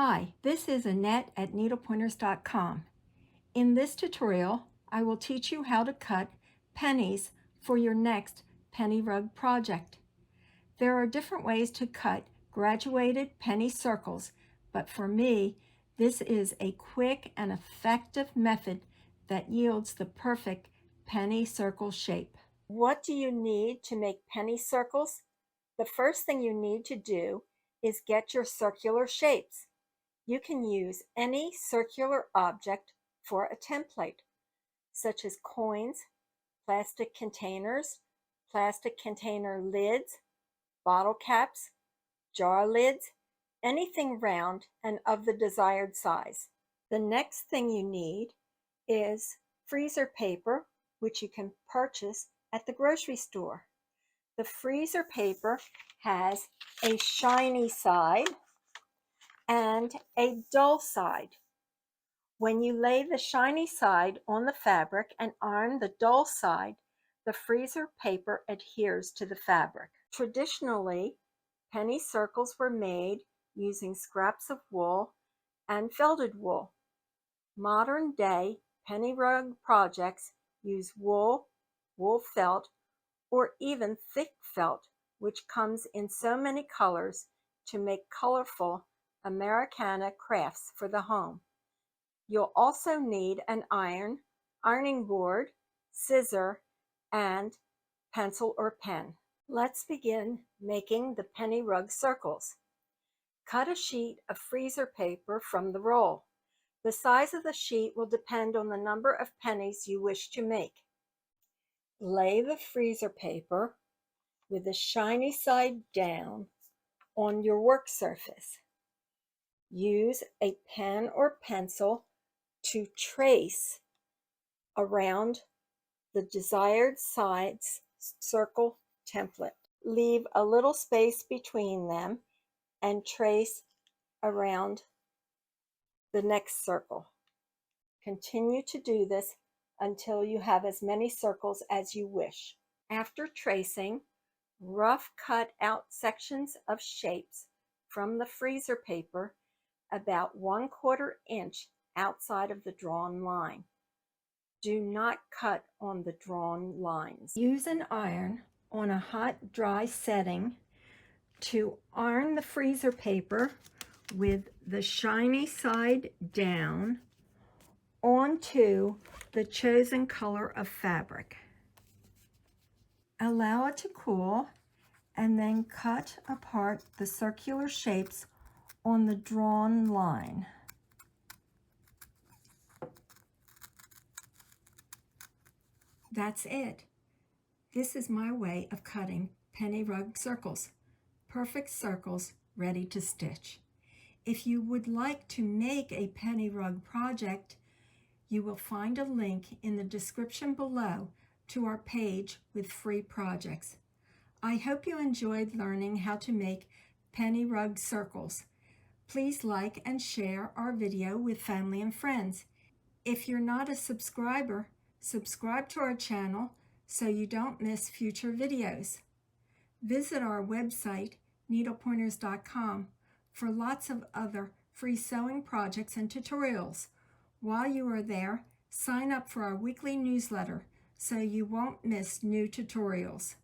Hi, this is Annette at needlepointers.com. In this tutorial, I will teach you how to cut pennies for your next penny rug project. There are different ways to cut graduated penny circles, but for me, this is a quick and effective method that yields the perfect penny circle shape. What do you need to make penny circles? The first thing you need to do is get your circular shapes. You can use any circular object for a template, such as coins, plastic containers, plastic container lids, bottle caps, jar lids, anything round and of the desired size. The next thing you need is freezer paper, which you can purchase at the grocery store. The freezer paper has a shiny side and a dull side. When you lay the shiny side on the fabric and iron the dull side, the freezer paper adheres to the fabric. Traditionally, penny circles were made using scraps of wool and felted wool. Modern day penny rug projects use wool, wool felt, or even thick felt, which comes in so many colors to make colorful Americana crafts for the home. You'll also need an iron, ironing board, scissor, and pencil or pen. Let's begin making the penny rug circles. Cut a sheet of freezer paper from the roll. The size of the sheet will depend on the number of pennies you wish to make. Lay the freezer paper with the shiny side down on your work surface. Use a pen or pencil to trace around the desired sides circle template. Leave a little space between them and trace around the next circle. Continue to do this until you have as many circles as you wish. After tracing, rough cut out sections of shapes from the freezer paper about 1/4 inch outside of the drawn line. Do not cut on the drawn lines. Use an iron on a hot, dry setting to iron the freezer paper with the shiny side down onto the chosen color of fabric. Allow it to cool and then cut apart the circular shapes on the drawn line. That's it. This is my way of cutting penny rug circles. Perfect circles ready to stitch. If you would like to make a penny rug project, you will find a link in the description below to our page with free projects. I hope you enjoyed learning how to make penny rug circles. Please like and share our video with family and friends. If you're not a subscriber, subscribe to our channel so you don't miss future videos. Visit our website, needlepointers.com, for lots of other free sewing projects and tutorials. While you are there, sign up for our weekly newsletter so you won't miss new tutorials.